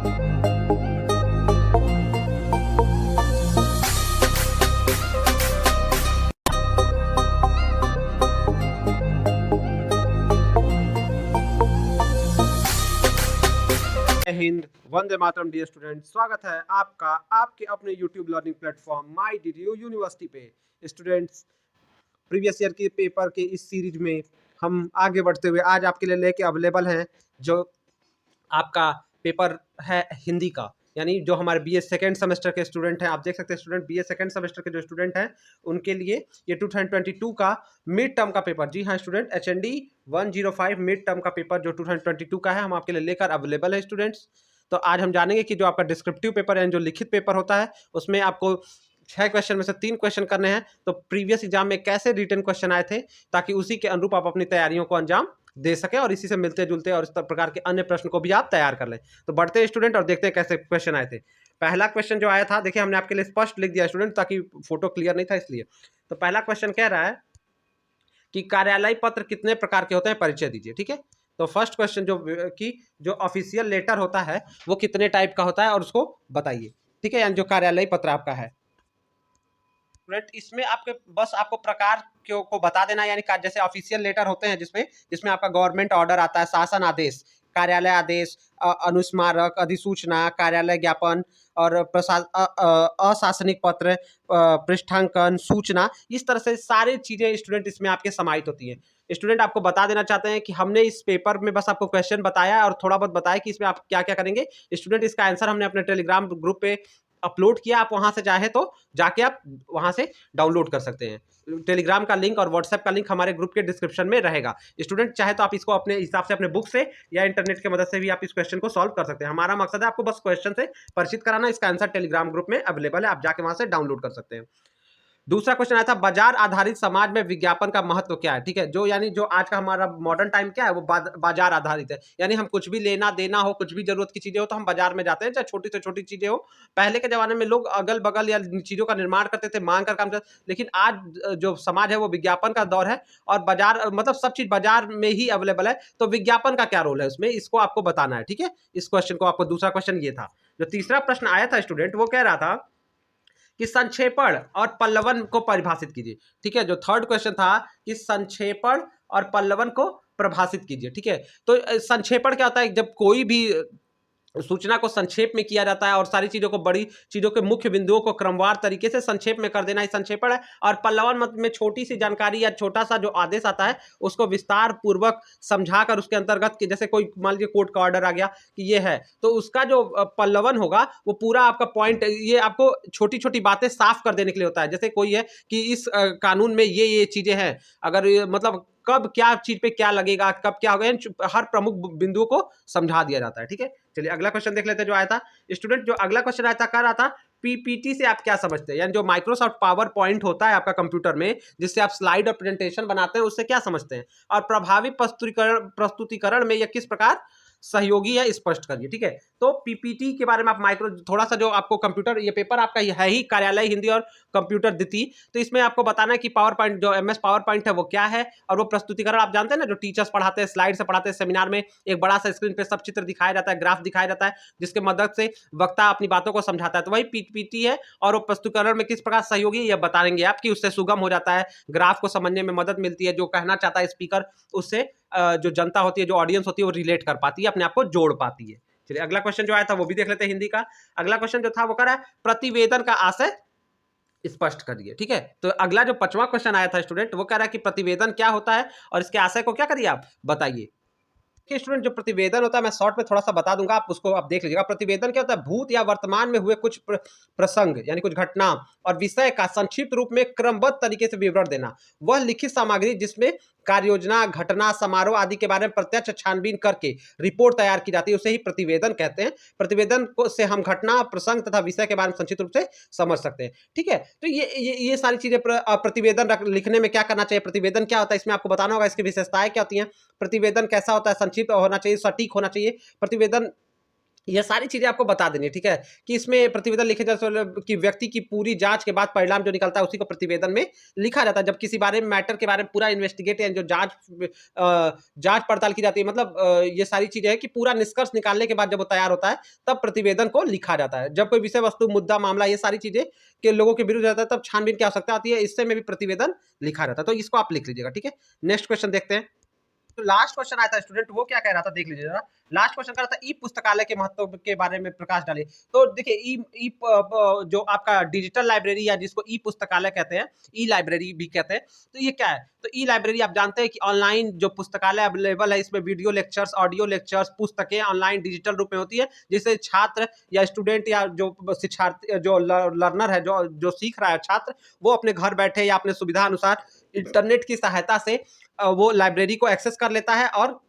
जय Hind, Vande Mataram dear student. स्वागत है आपका आपके अपने यूट्यूब लर्निंग प्लेटफॉर्म माई डीडीयू यूनिवर्सिटी पे। स्टूडेंट्स, प्रीवियस ईयर के पेपर के इस सीरीज में हम आगे बढ़ते हुए आज आपके लिए लेके अवेलेबल हैं जो आपका पेपर है हिंदी का, यानी जो हमारे बीए सेकेंड सेमेस्टर के स्टूडेंट हैं। आप देख सकते हैं स्टूडेंट, बीए सेकेंड सेमेस्टर के जो स्टूडेंट हैं उनके लिए ये 2022 का मिड टर्म का पेपर, जी हाँ स्टूडेंट, HND 105 मिड टर्म का पेपर जो 2022 का है, हम आपके लिए लेकर अवेलेबल है स्टूडेंट्स। तो आज हम जानेंगे कि जो आपका डिस्क्रिप्टिव पेपर है, जो लिखित पेपर होता है, उसमें आपको 6 क्वेश्चन में से 3 क्वेश्चन करने हैं। तो प्रीवियस एग्जाम में कैसे रिटन क्वेश्चन आए थे, ताकि उसी के अनुरूप आप अपनी तैयारियों को अंजाम दे सके और इसी से मिलते जुलते और इस प्रकार के अन्य प्रश्न को भी आप तैयार कर लें। तो बढ़ते हैं स्टूडेंट और देखते हैं कैसे क्वेश्चन आए थे। पहला क्वेश्चन जो आया था, देखिए हमने आपके लिए स्पष्ट लिख दिया स्टूडेंट, ताकि फोटो क्लियर नहीं था इसलिए। तो पहला क्वेश्चन कह रहा है कि कार्यालय पत्र कितने प्रकार के होते हैं, परिचय दीजिए। ठीक है, तो फर्स्ट क्वेश्चन जो ऑफिशियल लेटर होता है वो कितने टाइप का होता है और उसको बताइए। ठीक है, यानी जो कार्यालय पत्र आपका है इसमें आपको प्रकार को बता देना, यानी जैसे ऑफिशियल लेटर होते हैं जिसमें आपका गवर्नमेंट ऑर्डर आता है, शासन आदेश, कार्यालय आदेश, अनुस्मारक, अधिसूचना, कार्यालय ज्ञापन और अशासनिक पत्र, पृष्ठांकन, सूचना, इस तरह से सारी चीजें स्टूडेंट इसमें आपके समाहित होती हैं। स्टूडेंट आपको बता देना चाहते हैं कि हमने इस पेपर में बस आपको क्वेश्चन बताया और थोड़ा बहुत बताया कि इसमें आप क्या क्या करेंगे। स्टूडेंट, इसका आंसर हमने अपने टेलीग्राम ग्रुप पे अपलोड किया, आप वहां से चाहे तो जाके आप वहां से डाउनलोड कर सकते हैं। टेलीग्राम का लिंक और व्हाट्सएप का लिंक हमारे ग्रुप के डिस्क्रिप्शन में रहेगा। स्टूडेंट, चाहे तो आप इसको अपने हिसाब से अपने बुक से या इंटरनेट की मदद से भी आप इस क्वेश्चन को सॉल्व कर सकते हैं। हमारा मकसद है आपको बस क्वेश्चन से परिचित कराना। इसका आंसर टेलीग्राम ग्रुप में अवेलेबल है, आप जाके वहां से डाउनलोड कर सकते हैं। दूसरा क्वेश्चन आया था, बाजार आधारित समाज में विज्ञापन का महत्व क्या है। ठीक है, जो आज का हमारा मॉडर्न टाइम क्या है, वो बाजार आधारित है। यानी हम कुछ भी लेना देना हो, कुछ भी जरूरत की चीजें हो, तो हम बाजार में जाते हैं, चाहे छोटी से छोटी चीजें हो। पहले के जमाने में लोग अगल बगल या चीजों का निर्माण करते थे, मांग कर काम करते, लेकिन आज जो समाज है वो विज्ञापन का दौर है और बाजार मतलब सब चीज बाजार में ही अवेलेबल है। तो विज्ञापन का क्या रोल है उसमें, इसको आपको बताना है। ठीक है, इस क्वेश्चन को आपको, दूसरा क्वेश्चन ये था। जो तीसरा प्रश्न आया था स्टूडेंट, वो कह रहा था कि संक्षेपण और पल्लवन को परिभाषित कीजिए। ठीक है, जो थर्ड क्वेश्चन था कि संक्षेपण और पल्लवन को परिभाषित कीजिए। ठीक है, तो संक्षेपण क्या होता है, जब कोई भी सूचना को संक्षेप में किया जाता है और सारी चीजों को, बड़ी चीजों के मुख्य बिंदुओं को क्रमवार तरीके से संक्षेप में कर देना ही संक्षेपण है। और पल्लवन मत में छोटी सी जानकारी या छोटा सा जो आदेश आता है उसको विस्तार पूर्वक समझाकर उसके अंतर्गत, जैसे कोई मान लीजिए कोर्ट का ऑर्डर आ गया कि ये है, तो उसका जो पल्लवन होगा वो पूरा आपका पॉइंट, ये आपको छोटी छोटी बातें साफ कर देने के लिए होता है। जैसे कोई है कि इस कानून में ये चीजें हैं, अगर मतलब कब क्या चीज पे क्या लगेगा, कब क्या होगा, हर प्रमुख बिंदुओं को समझा दिया जाता है। ठीक है, चलिए अगला क्वेश्चन देख लेते हैं जो आया था स्टूडेंट। जो अगला क्वेश्चन आया था, कह रहा था पीपीटी से आप क्या समझते हैं, यानी जो माइक्रोसॉफ्ट पावर पॉइंट होता है आपका कंप्यूटर में, जिससे आप स्लाइड और प्रेजेंटेशन बनाते हैं, उससे क्या समझते हैं, और प्रभावी प्रस्तुतिकरण में यह किस प्रकार सहयोगी है, स्पष्ट करिए। ठीक है, तो पीपीटी के बारे में आप थोड़ा सा, जो आपको कंप्यूटर, ये पेपर आपका है ही कार्यालय हिंदी और कंप्यूटर द्वितीय, तो इसमें आपको बताना है कि पावर पॉइंट, जो MS पावर पॉइंट है वो क्या है, और वो प्रस्तुतिकरण आप जानते हैं ना, जो टीचर्स पढ़ाते हैं, स्लाइड से पढ़ाते हैं, सेमिनार में एक बड़ा सा स्क्रीन पे सब चित्र दिखाया जाता है, ग्राफ दिखाया जाता है, जिसके मदद से वक्ता अपनी बातों को समझाता है, तो वही पीपीटी है। और वो प्रस्तुतिकरण में किस प्रकार सहयोगी, ये बताएंगे आप, कि उससे सुगम हो जाता है, ग्राफ को समझने में मदद मिलती है, जो कहना चाहता है स्पीकर, उससे जो जनता होती है, जो ऑडियंस होती है, वो रिलेट कर पाती है, अपने आप को जोड़ पाती है। चलिए अगला क्वेश्चन जो आया था वो भी देख लेते हैं हिंदी का। अगला क्वेश्चन जो था वो कह रहा है प्रतिवेदन का आशय स्पष्ट करिए। ठीक है, तो अगला जो 5वां क्वेश्चन आया था स्टूडेंट, वो कह रहा है कि प्रतिवेदन क्या होता है और इसके आशय को क्या करिए, आप बताइए। कि स्टूडेंट, जो प्रतिवेदन होता है, मैं शॉर्ट में थोड़ा सा बता दूंगा, आप उसको आप देख लीजिएगा। प्रतिवेदन क्या होता है, भूत या वर्तमान में हुए कुछ प्रसंग यानी कुछ घटना और विषय का संक्षिप्त रूप में क्रमबद्ध तरीके से विवरण देना। वह लिखित सामग्री जिसमें कार्य योजना, घटना, समारोह आदि के बारे में प्रत्यक्ष छानबीन करके रिपोर्ट तैयार की जाती है, उसे ही प्रतिवेदन कहते हैं। प्रतिवेदन को से हम घटना, प्रसंग तथा विषय के बारे में संक्षिप्त रूप से समझ सकते हैं। ठीक है, तो ये सारी चीजें प्रतिवेदन लिखने में क्या करना चाहिए, प्रतिवेदन क्या होता है, इसमें आपको बताना होगा, इसकी विशेषताएं क्या होती हैं, प्रतिवेदन कैसा होता है, संक्षिप्त होना चाहिए, सटीक होना चाहिए, प्रतिवेदन ये सारी चीजें आपको बता देनी है, ठीक है, कि इसमें प्रतिवेदन लिखे जाते हैं कि व्यक्ति की पूरी जांच के बाद परिणाम जो निकलता है उसी को प्रतिवेदन में लिखा जाता है। जब किसी बारे में मैटर के बारे में पूरा इन्वेस्टिगेट या जो जांच पड़ताल की जाती है, मतलब ये सारी चीजें है कि पूरा निष्कर्ष निकालने के बाद जब वो तैयार होता है तब प्रतिवेदन को लिखा जाता है। जब कोई विषय वस्तु मुद्दा मामला ये सारी चीजें के लोगों के विरुद्ध रहता है तब छानबीन की आवश्यकता आती है, इससे में भी प्रतिवेदन लिखा रहता है। तो इसको आप लिख लीजिएगा, ठीक है। नेक्स्ट क्वेश्चन देखते हैं। तो लास्ट क्वेश्चन आया था स्टूडेंट, वो क्या कह रहा था देख लीजिए जरा। लास्ट क्वेश्चन कर रहा था ई पुस्तकालय के महत्व के बारे में प्रकाश डालिए। तो देखिए ई ई जो आपका डिजिटल लाइब्रेरी या जिसको ई पुस्तकालय कहते हैं, ई लाइब्रेरी भी कहते हैं, तो ये क्या है? तो ई लाइब्रेरी आप जानते हैं कि ऑनलाइन जो पुस्तकालय अवेलेबल है, इसमें वीडियो लेक्चर्स, ऑडियो लेक्चर्स, पुस्तकें ऑनलाइन डिजिटल रूप में होती है, जिससे छात्र या स्टूडेंट या जो शिक्षार्थी जो लर्नर है, जो सीख रहा है छात्र, वो अपने घर बैठे या अपने सुविधा अनुसार इंटरनेट की सहायता से वो लाइब्रेरी को एक्सेस कर लेता है। और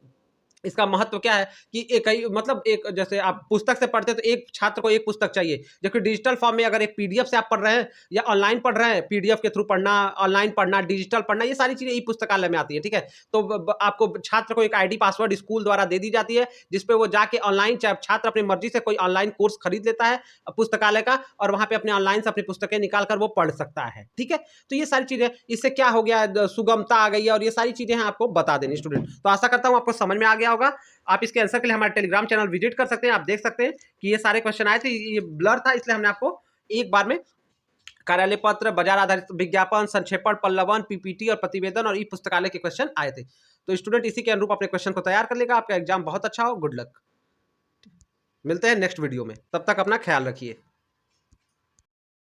इसका महत्व क्या है कि एक ही मतलब एक जैसे आप पुस्तक से पढ़ते हैं तो एक छात्र को एक पुस्तक चाहिए, जबकि डिजिटल फॉर्म में अगर एक पीडीएफ से आप पढ़ रहे हैं या ऑनलाइन पढ़ रहे हैं, पीडीएफ के थ्रू पढ़ना, ऑनलाइन पढ़ना, डिजिटल पढ़ना, ये सारी चीजें ई पुस्तकालय में आती है, ठीक है। तो आपको छात्र को एक आईडी पासवर्ड स्कूल द्वारा दे दी जाती है, जिसपे वो जाके ऑनलाइन, चाहे छात्र अपनी मर्जी से कोई ऑनलाइन कोर्स खरीद लेता है पुस्तकालय का, और वहां पे अपने ऑनलाइन से अपनी पुस्तकें निकाल कर वो पढ़ सकता है, ठीक है। तो ये सारी चीजें, इससे क्या हो गया, सुगमता आ गई है, और ये सारी चीजें हैं आपको बता देनी स्टूडेंट। तो आशा करता हूं आपको समझ में आ गया होगा। आप इसके आंसर के लिए हमारे टेलीग्राम चैनल विजिट कर सकते हैं। आप देख सकते हैं कि ये सारे क्वेश्चन आए थे, ये ब्लर था इसलिए हमने आपको एक बार में कार्यालय पत्र, बाजार आधारित विज्ञापन, संक्षेपण, पल्लवन, पीपीटी और प्रतिवेदन और ई पुस्तकालय के क्वेश्चन आए थे। तो स्टूडेंट इसी के अनुरूप अपने क्वेश्चन को तैयार कर लेगा। आपका एग्जाम बहुत अच्छा हो। Good luck. मिलते हैं नेक्स्ट वीडियो में, तब तक अपना ख्याल रखिए।